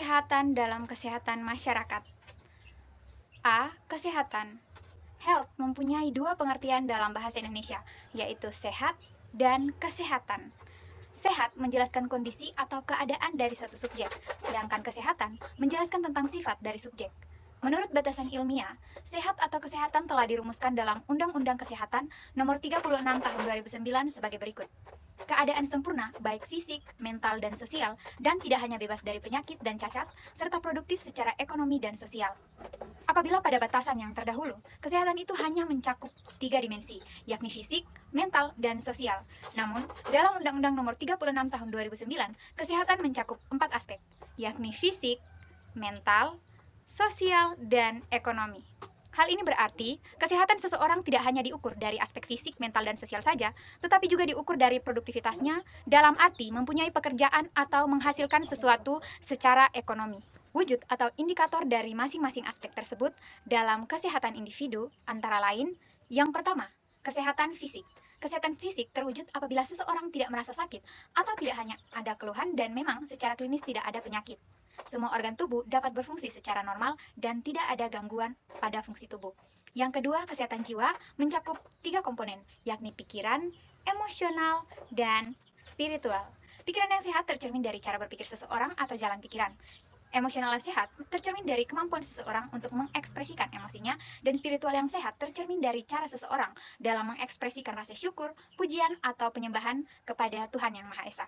kesehatan dalam kesehatan masyarakat. A. Kesehatan. Health mempunyai dua pengertian dalam bahasa Indonesia, yaitu sehat dan kesehatan. Sehat menjelaskan kondisi atau keadaan dari suatu subjek, sedangkan kesehatan menjelaskan tentang sifat dari subjek. Menurut batasan ilmiah, sehat atau kesehatan telah dirumuskan dalam Undang-Undang Kesehatan Nomor 36 Tahun 2009 sebagai berikut. Keadaan sempurna, baik fisik, mental, dan sosial, dan tidak hanya bebas dari penyakit dan cacat, serta produktif secara ekonomi dan sosial. Apabila pada batasan yang terdahulu, kesehatan itu hanya mencakup tiga dimensi, yakni fisik, mental, dan sosial. Namun, dalam Undang-Undang Nomor 36 Tahun 2009, kesehatan mencakup empat aspek, yakni fisik, mental, sosial, dan ekonomi. Hal ini berarti, kesehatan seseorang tidak hanya diukur dari aspek fisik, mental, dan sosial saja, tetapi juga diukur dari produktivitasnya dalam arti mempunyai pekerjaan atau menghasilkan sesuatu secara ekonomi. Wujud atau indikator dari masing-masing aspek tersebut dalam kesehatan individu antara lain, yang pertama, kesehatan fisik. Kesehatan fisik terwujud apabila seseorang tidak merasa sakit atau tidak hanya ada keluhan dan memang secara klinis tidak ada penyakit. Semua organ tubuh dapat berfungsi secara normal dan tidak ada gangguan pada fungsi tubuh. Yang kedua, kesehatan jiwa mencakup tiga komponen, yakni pikiran, emosional, dan spiritual. Pikiran yang sehat tercermin dari cara berpikir seseorang atau jalan pikiran. Emosional yang sehat tercermin dari kemampuan seseorang untuk mengekspresikan emosinya, dan spiritual yang sehat tercermin dari cara seseorang dalam mengekspresikan rasa syukur, pujian, atau penyembahan kepada Tuhan Yang Maha Esa.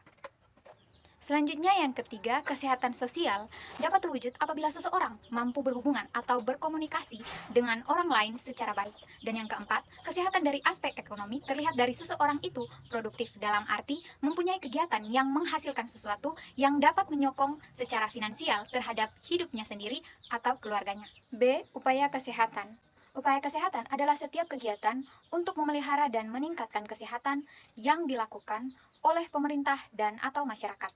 Selanjutnya yang ketiga, kesehatan sosial dapat terwujud apabila seseorang mampu berhubungan atau berkomunikasi dengan orang lain secara baik. Dan yang keempat, kesehatan dari aspek ekonomi terlihat dari seseorang itu produktif dalam arti mempunyai kegiatan yang menghasilkan sesuatu yang dapat menyokong secara finansial terhadap hidupnya sendiri atau keluarganya. B. Upaya kesehatan. Upaya kesehatan adalah setiap kegiatan untuk memelihara dan meningkatkan kesehatan yang dilakukan oleh pemerintah dan atau masyarakat.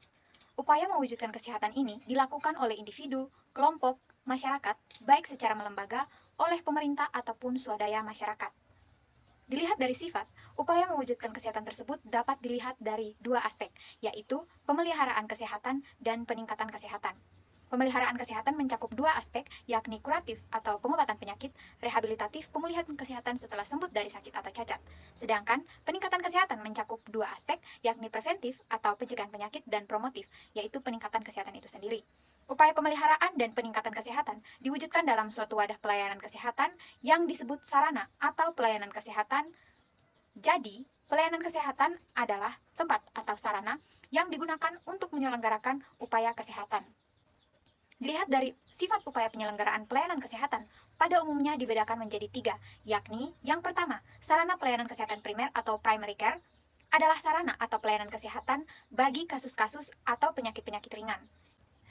Upaya mewujudkan kesehatan ini dilakukan oleh individu, kelompok, masyarakat, baik secara melembaga, oleh pemerintah ataupun swadaya masyarakat. Dilihat dari sifat, upaya mewujudkan kesehatan tersebut dapat dilihat dari dua aspek, yaitu pemeliharaan kesehatan dan peningkatan kesehatan. Pemeliharaan kesehatan mencakup dua aspek, yakni kuratif atau pengobatan penyakit, rehabilitatif pemulihan kesehatan setelah sembuh dari sakit atau cacat. Sedangkan peningkatan kesehatan mencakup dua aspek, yakni preventif atau pencegahan penyakit dan promotif, yaitu peningkatan kesehatan itu sendiri. Upaya pemeliharaan dan peningkatan kesehatan diwujudkan dalam suatu wadah pelayanan kesehatan yang disebut sarana atau pelayanan kesehatan. Jadi, pelayanan kesehatan adalah tempat atau sarana yang digunakan untuk menyelenggarakan upaya kesehatan. Dilihat dari sifat upaya penyelenggaraan pelayanan kesehatan, pada umumnya dibedakan menjadi tiga, yakni yang pertama, sarana pelayanan kesehatan primer atau primary care adalah sarana atau pelayanan kesehatan bagi kasus-kasus atau penyakit-penyakit ringan.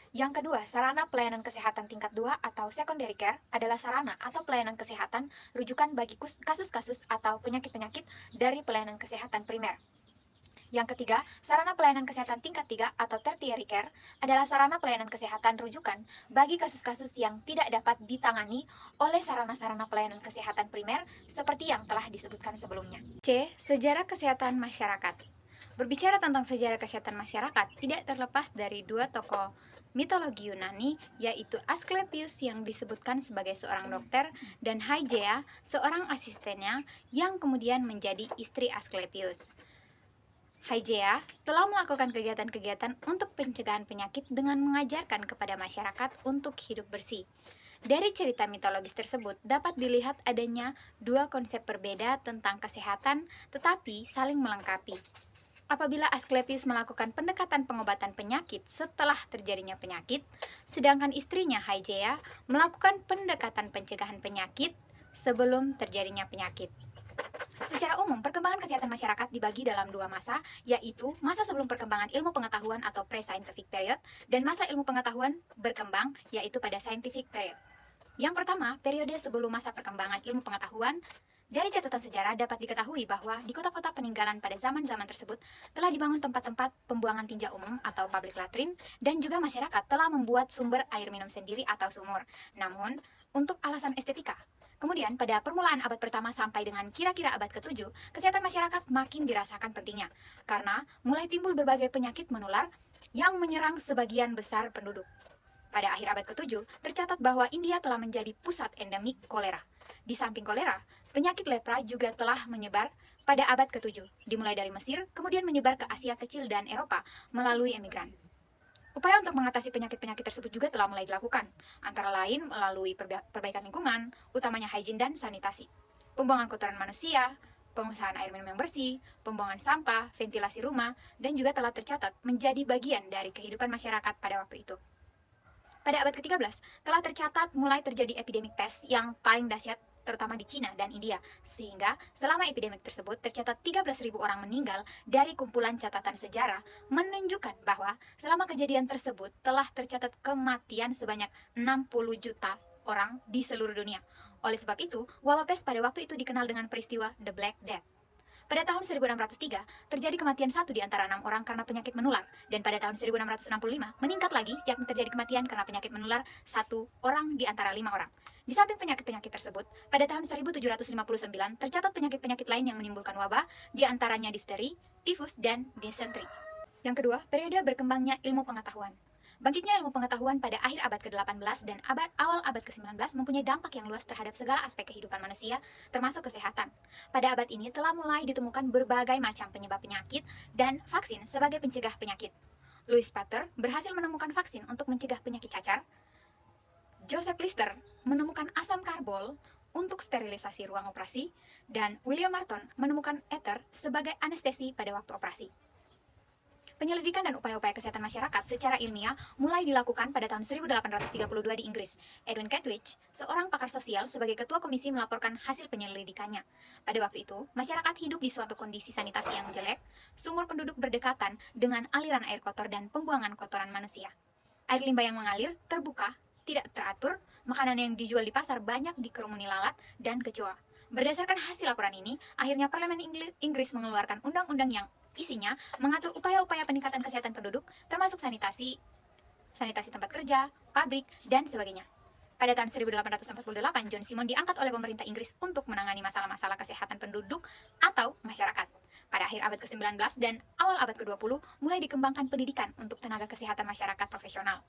Yang kedua, sarana pelayanan kesehatan tingkat 2 atau secondary care adalah sarana atau pelayanan kesehatan rujukan bagi kasus-kasus atau penyakit-penyakit dari pelayanan kesehatan primer. Yang ketiga, sarana pelayanan kesehatan tingkat 3 atau tertiary care adalah sarana pelayanan kesehatan rujukan bagi kasus-kasus yang tidak dapat ditangani oleh sarana-sarana pelayanan kesehatan primer seperti yang telah disebutkan sebelumnya. C. Sejarah kesehatan masyarakat. Berbicara tentang sejarah kesehatan masyarakat, tidak terlepas dari dua tokoh mitologi Yunani, yaitu Asklepios yang disebutkan sebagai seorang dokter dan Hygeia, seorang asistennya yang kemudian menjadi istri Asklepios. Hygeia telah melakukan kegiatan-kegiatan untuk pencegahan penyakit dengan mengajarkan kepada masyarakat untuk hidup bersih. Dari cerita mitologis tersebut dapat dilihat adanya dua konsep berbeda tentang kesehatan tetapi saling melengkapi. Apabila Asklepios melakukan pendekatan pengobatan penyakit setelah terjadinya penyakit, sedangkan istrinya Hygeia melakukan pendekatan pencegahan penyakit sebelum terjadinya penyakit. Secara umum, perkembangan kesehatan masyarakat dibagi dalam dua masa, yaitu masa sebelum perkembangan ilmu pengetahuan atau pre-scientific period, dan masa ilmu pengetahuan berkembang, yaitu pada scientific period. Yang pertama, periode sebelum masa perkembangan ilmu pengetahuan. Dari catatan sejarah dapat diketahui bahwa di kota-kota peninggalan pada zaman-zaman tersebut telah dibangun tempat-tempat pembuangan tinja umum atau public latrine, dan juga masyarakat telah membuat sumber air minum sendiri atau sumur, namun untuk alasan estetika. Kemudian pada permulaan abad pertama sampai dengan kira-kira abad ke-7, kesehatan masyarakat makin dirasakan pentingnya, karena mulai timbul berbagai penyakit menular yang menyerang sebagian besar penduduk. Pada akhir abad ke-7, tercatat bahwa India telah menjadi pusat endemik kolera. Di samping kolera, penyakit lepra juga telah menyebar pada abad ke-7, dimulai dari Mesir, kemudian menyebar ke Asia Kecil dan Eropa melalui emigran. Upaya untuk mengatasi penyakit-penyakit tersebut juga telah mulai dilakukan, antara lain melalui perbaikan lingkungan, utamanya hygiene dan sanitasi, pembuangan kotoran manusia, pengusahaan air minum yang bersih, pembuangan sampah, ventilasi rumah, dan juga telah tercatat menjadi bagian dari kehidupan masyarakat pada waktu itu. Pada abad ke-13, telah tercatat mulai terjadi epidemik pes yang paling dahsyat terutama di Cina dan India, sehingga selama epidemik tersebut tercatat 13.000 orang meninggal. Dari kumpulan catatan sejarah menunjukkan bahwa selama kejadian tersebut telah tercatat kematian sebanyak 60 juta orang di seluruh dunia. Oleh sebab itu, wabah pes pada waktu itu dikenal dengan peristiwa The Black Death. Pada tahun 1603, terjadi kematian 1 di antara 6 orang karena penyakit menular, dan pada tahun 1665 meningkat lagi, yakni terjadi kematian karena penyakit menular 1 orang di antara 5 orang. Di samping penyakit-penyakit tersebut, pada tahun 1759 tercatat penyakit-penyakit lain yang menimbulkan wabah, di antaranya difteri, tifus, dan disentri. Yang kedua, periode berkembangnya ilmu pengetahuan. Bangkitnya ilmu pengetahuan pada akhir abad ke-18 dan awal abad ke-19 mempunyai dampak yang luas terhadap segala aspek kehidupan manusia, termasuk kesehatan. Pada abad ini telah mulai ditemukan berbagai macam penyebab penyakit dan vaksin sebagai pencegah penyakit. Louis Pasteur berhasil menemukan vaksin untuk mencegah penyakit cacar. Joseph Lister menemukan asam karbol untuk sterilisasi ruang operasi, dan William Marton menemukan ether sebagai anestesi pada waktu operasi. Penyelidikan dan upaya-upaya kesehatan masyarakat secara ilmiah mulai dilakukan pada tahun 1832 di Inggris. Edwin Catwich, seorang pakar sosial, sebagai ketua komisi melaporkan hasil penyelidikannya. Pada waktu itu, masyarakat hidup di suatu kondisi sanitasi yang jelek, sumur penduduk berdekatan dengan aliran air kotor dan pembuangan kotoran manusia. Air limbah yang mengalir, terbuka, tidak teratur, makanan yang dijual di pasar banyak dikerumuni lalat dan kecoa. Berdasarkan hasil laporan ini, akhirnya Parlemen Inggris mengeluarkan undang-undang yang isinya mengatur upaya-upaya peningkatan kesehatan penduduk, termasuk sanitasi tempat kerja, pabrik, dan sebagainya. Pada tahun 1848, John Simon diangkat oleh pemerintah Inggris untuk menangani masalah-masalah kesehatan penduduk atau masyarakat. Pada akhir abad ke-19 dan awal abad ke-20, mulai dikembangkan pendidikan untuk tenaga kesehatan masyarakat profesional.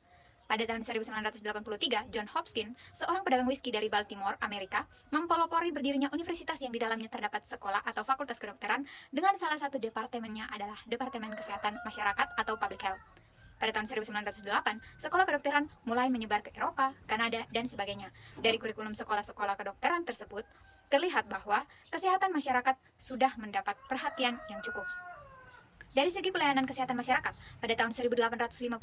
Pada tahun 1983, John Hopkins, seorang pedagang whisky dari Baltimore, Amerika, mempelopori berdirinya universitas yang di dalamnya terdapat sekolah atau fakultas kedokteran dengan salah satu departemennya adalah Departemen Kesehatan Masyarakat atau Public Health. Pada tahun 1908, sekolah kedokteran mulai menyebar ke Eropa, Kanada, dan sebagainya. Dari kurikulum sekolah-sekolah kedokteran tersebut, terlihat bahwa kesehatan masyarakat sudah mendapat perhatian yang cukup. Dari segi pelayanan kesehatan masyarakat, pada tahun 1855,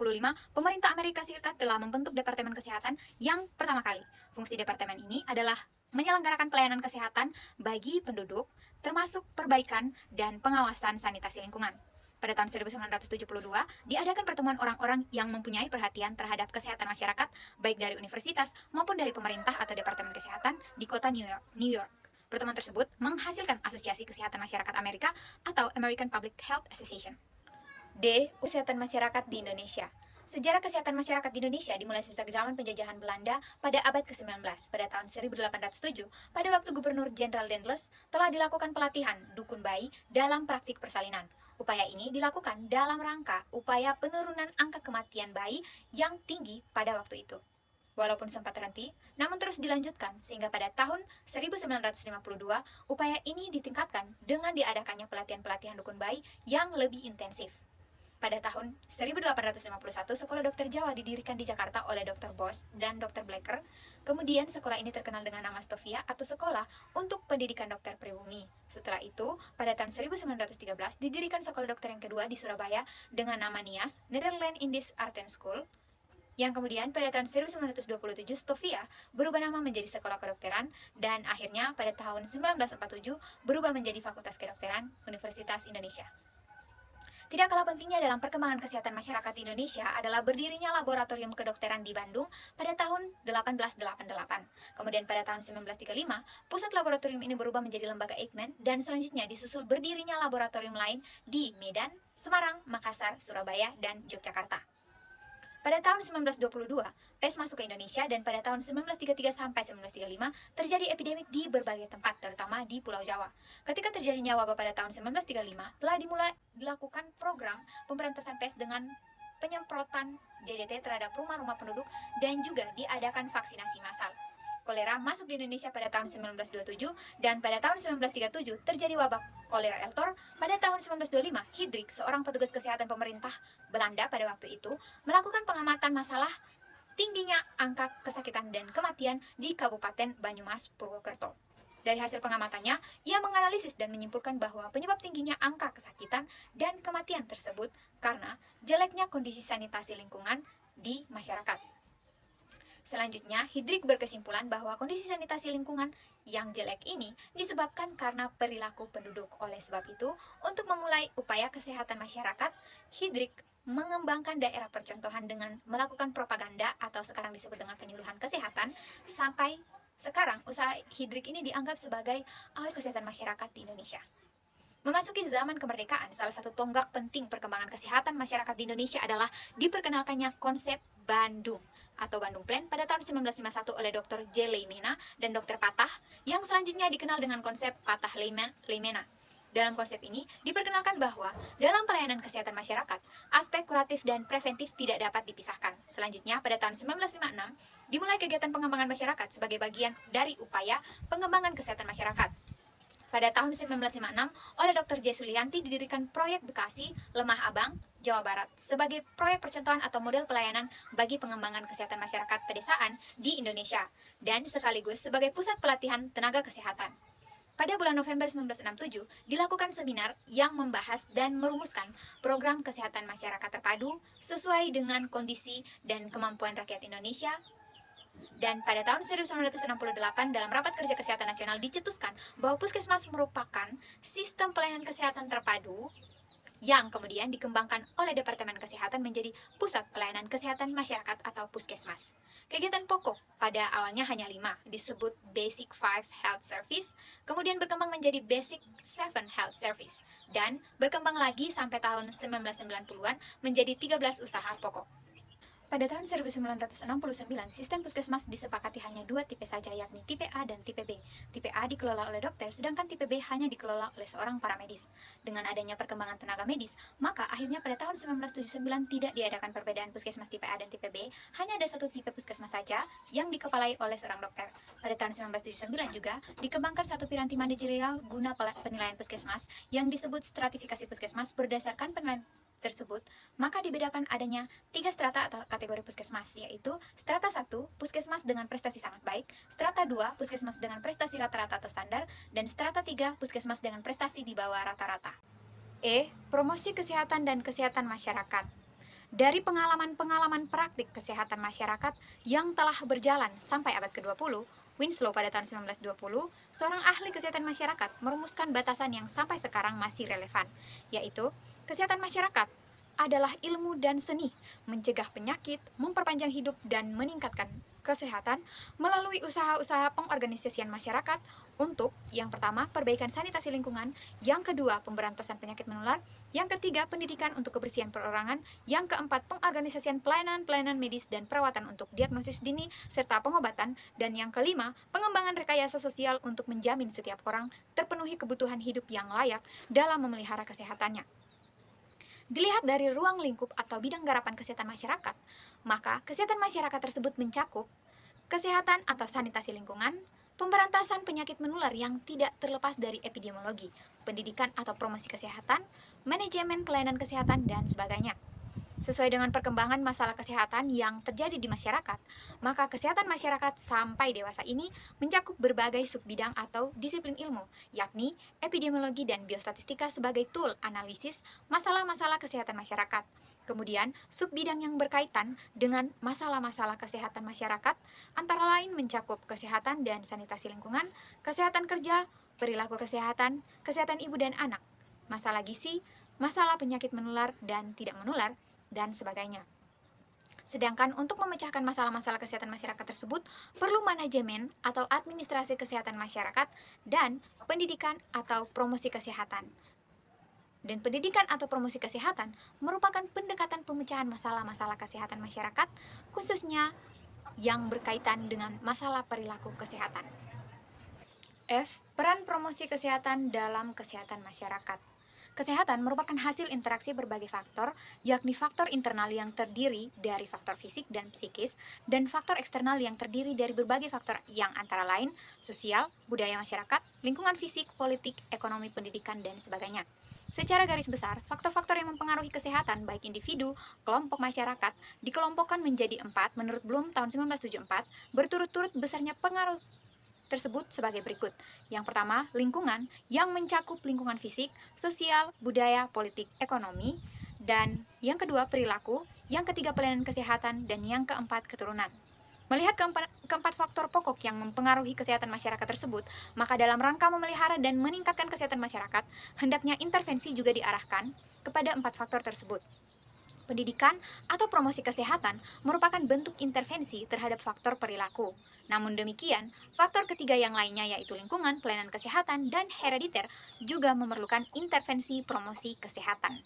pemerintah Amerika Serikat telah membentuk Departemen Kesehatan yang pertama kali. Fungsi departemen ini adalah menyelenggarakan pelayanan kesehatan bagi penduduk, termasuk perbaikan dan pengawasan sanitasi lingkungan. Pada tahun 1972, diadakan pertemuan orang-orang yang mempunyai perhatian terhadap kesehatan masyarakat, baik dari universitas maupun dari pemerintah atau Departemen Kesehatan di kota New York. Pertemuan tersebut menghasilkan Asosiasi Kesehatan Masyarakat Amerika atau American Public Health Association. D. Kesehatan masyarakat di Indonesia. Sejarah kesehatan masyarakat di Indonesia dimulai sejak zaman penjajahan Belanda pada abad ke-19. Pada tahun 1807, pada waktu Gubernur Jenderal Daendels, telah dilakukan pelatihan dukun bayi dalam praktik persalinan. Upaya ini dilakukan dalam rangka upaya penurunan angka kematian bayi yang tinggi pada waktu itu. Walaupun sempat terhenti, namun terus dilanjutkan sehingga pada tahun 1952 upaya ini ditingkatkan dengan diadakannya pelatihan-pelatihan dukun bayi yang lebih intensif. Pada tahun 1851, Sekolah Dokter Jawa didirikan di Jakarta oleh Dr. Bos dan Dr. Blacker. Kemudian sekolah ini terkenal dengan nama Stovia atau Sekolah untuk Pendidikan Dokter Pribumi. Setelah itu, pada tahun 1913 didirikan sekolah dokter yang kedua di Surabaya dengan nama NIAS, Netherlands Indies Art and School, yang kemudian pada tahun 1927 Stovia berubah nama menjadi Sekolah Kedokteran, dan akhirnya pada tahun 1947 berubah menjadi Fakultas Kedokteran Universitas Indonesia. Tidak kalah pentingnya dalam perkembangan kesehatan masyarakat di Indonesia adalah berdirinya Laboratorium Kedokteran di Bandung pada tahun 1888. Kemudian pada tahun 1935, pusat laboratorium ini berubah menjadi lembaga Eijkman, dan selanjutnya disusul berdirinya laboratorium lain di Medan, Semarang, Makassar, Surabaya, dan Yogyakarta. Pada tahun 1922, pes masuk ke Indonesia, dan pada tahun 1933 sampai 1935 terjadi epidemik di berbagai tempat, terutama di Pulau Jawa. Ketika terjadinya wabah pada tahun 1935, telah dimulai dilakukan program pemberantasan pes dengan penyemprotan DDT terhadap rumah-rumah penduduk, dan juga diadakan vaksinasi massal. Kolera masuk di Indonesia pada tahun 1927, dan pada tahun 1937 terjadi wabah kolera Eltor. Pada tahun 1925, Hidrik, seorang petugas kesehatan pemerintah Belanda pada waktu itu, melakukan pengamatan masalah tingginya angka kesakitan dan kematian di Kabupaten Banyumas, Purwokerto. Dari hasil pengamatannya, ia menganalisis dan menyimpulkan bahwa penyebab tingginya angka kesakitan dan kematian tersebut karena jeleknya kondisi sanitasi lingkungan di masyarakat. Selanjutnya, Hidrik berkesimpulan bahwa kondisi sanitasi lingkungan yang jelek ini disebabkan karena perilaku penduduk. Oleh sebab itu, untuk memulai upaya kesehatan masyarakat, Hidrik mengembangkan daerah percontohan dengan melakukan propaganda atau sekarang disebut dengan penyuluhan kesehatan. Sampai sekarang, usaha Hidrik ini dianggap sebagai awal kesehatan masyarakat di Indonesia. Memasuki zaman kemerdekaan, salah satu tonggak penting perkembangan kesehatan masyarakat di Indonesia adalah diperkenalkannya konsep Bandung atau Bandung Plan pada tahun 1951 oleh Dr. J. Leimena dan Dr. Patah, yang selanjutnya dikenal dengan konsep Patah Leimena. Dalam konsep ini, diperkenalkan bahwa dalam pelayanan kesehatan masyarakat, aspek kuratif dan preventif tidak dapat dipisahkan. Selanjutnya, pada tahun 1956, dimulai kegiatan pengembangan masyarakat sebagai bagian dari upaya pengembangan kesehatan masyarakat. Pada tahun 1956, oleh Dr. J. Sulianti didirikan proyek Bekasi, Lemah Abang, Jawa Barat sebagai proyek percontohan atau model pelayanan bagi pengembangan kesehatan masyarakat pedesaan di Indonesia dan sekaligus sebagai pusat pelatihan tenaga kesehatan. Pada bulan November 1967, dilakukan seminar yang membahas dan merumuskan program kesehatan masyarakat terpadu sesuai dengan kondisi dan kemampuan rakyat Indonesia. Dan pada tahun 1968 dalam Rapat Kerja Kesehatan Nasional dicetuskan bahwa Puskesmas merupakan sistem pelayanan kesehatan terpadu yang kemudian dikembangkan oleh Departemen Kesehatan menjadi Pusat Pelayanan Kesehatan Masyarakat atau Puskesmas. Kegiatan pokok pada awalnya hanya 5, disebut Basic 5 Health Service, kemudian berkembang menjadi Basic 7 Health Service, dan berkembang lagi sampai tahun 1990-an menjadi 13 usaha pokok. Pada tahun 1969, sistem puskesmas disepakati hanya 2 tipe saja, yakni tipe A dan tipe B. Tipe A dikelola oleh dokter, sedangkan tipe B hanya dikelola oleh seorang paramedis. Dengan adanya perkembangan tenaga medis, maka akhirnya pada tahun 1979 tidak diadakan perbedaan puskesmas tipe A dan tipe B, hanya ada satu tipe puskesmas saja yang dikepalai oleh seorang dokter. Pada tahun 1979 juga dikembangkan satu piranti manajerial guna penilaian puskesmas yang disebut stratifikasi puskesmas. Berdasarkan penilaian tersebut, maka dibedakan adanya 3 strata atau kategori puskesmas, yaitu strata 1, puskesmas dengan prestasi sangat baik, strata 2, puskesmas dengan prestasi rata-rata atau standar, dan strata 3, puskesmas dengan prestasi di bawah rata-rata. E. Promosi kesehatan dan kesehatan masyarakat. Dari pengalaman-pengalaman praktik kesehatan masyarakat yang telah berjalan sampai abad ke-20, Winslow pada tahun 1920, seorang ahli kesehatan masyarakat merumuskan batasan yang sampai sekarang masih relevan, yaitu kesehatan masyarakat adalah ilmu dan seni mencegah penyakit, memperpanjang hidup, dan meningkatkan kesehatan melalui usaha-usaha pengorganisasian masyarakat untuk yang pertama, perbaikan sanitasi lingkungan, yang kedua, pemberantasan penyakit menular, yang ketiga, pendidikan untuk kebersihan perorangan, yang keempat, pengorganisasian pelayanan medis dan perawatan untuk diagnosis dini serta pengobatan, dan yang kelima, pengembangan rekayasa sosial untuk menjamin setiap orang terpenuhi kebutuhan hidup yang layak dalam memelihara kesehatannya. Dilihat dari ruang lingkup atau bidang garapan kesehatan masyarakat, maka kesehatan masyarakat tersebut mencakup kesehatan atau sanitasi lingkungan, pemberantasan penyakit menular yang tidak terlepas dari epidemiologi, pendidikan atau promosi kesehatan, manajemen pelayanan kesehatan, dan sebagainya. Sesuai dengan perkembangan masalah kesehatan yang terjadi di masyarakat, maka kesehatan masyarakat sampai dewasa ini mencakup berbagai subbidang atau disiplin ilmu, yakni epidemiologi dan biostatistika sebagai tool analisis masalah-masalah kesehatan masyarakat. Kemudian, subbidang yang berkaitan dengan masalah-masalah kesehatan masyarakat antara lain mencakup kesehatan dan sanitasi lingkungan, kesehatan kerja, perilaku kesehatan, kesehatan ibu dan anak, masalah gizi, masalah penyakit menular dan tidak menular, dan sebagainya. Sedangkan untuk memecahkan masalah-masalah kesehatan masyarakat tersebut perlu manajemen atau administrasi kesehatan masyarakat dan pendidikan atau promosi kesehatan. Dan pendidikan atau promosi kesehatan merupakan pendekatan pemecahan masalah-masalah kesehatan masyarakat, khususnya yang berkaitan dengan masalah perilaku kesehatan. F. Peran promosi kesehatan dalam kesehatan masyarakat. Kesehatan merupakan hasil interaksi berbagai faktor, yakni faktor internal yang terdiri dari faktor fisik dan psikis, dan faktor eksternal yang terdiri dari berbagai faktor yang antara lain sosial, budaya masyarakat, lingkungan fisik, politik, ekonomi, pendidikan, dan sebagainya. Secara garis besar, faktor-faktor yang mempengaruhi kesehatan baik individu, kelompok masyarakat, dikelompokkan menjadi 4 menurut Bloom tahun 1974, berturut-turut besarnya pengaruh tersebut sebagai berikut. Yang pertama, lingkungan yang mencakup lingkungan fisik, sosial, budaya, politik, ekonomi, dan yang kedua perilaku, yang ketiga pelayanan kesehatan, dan yang keempat keturunan. Melihat keempat faktor pokok yang mempengaruhi kesehatan masyarakat tersebut, maka dalam rangka memelihara dan meningkatkan kesehatan masyarakat, hendaknya intervensi juga diarahkan kepada 4 faktor tersebut. Pendidikan atau promosi kesehatan merupakan bentuk intervensi terhadap faktor perilaku. Namun demikian, faktor ketiga yang lainnya yaitu lingkungan, pelayanan kesehatan, dan herediter juga memerlukan intervensi promosi kesehatan.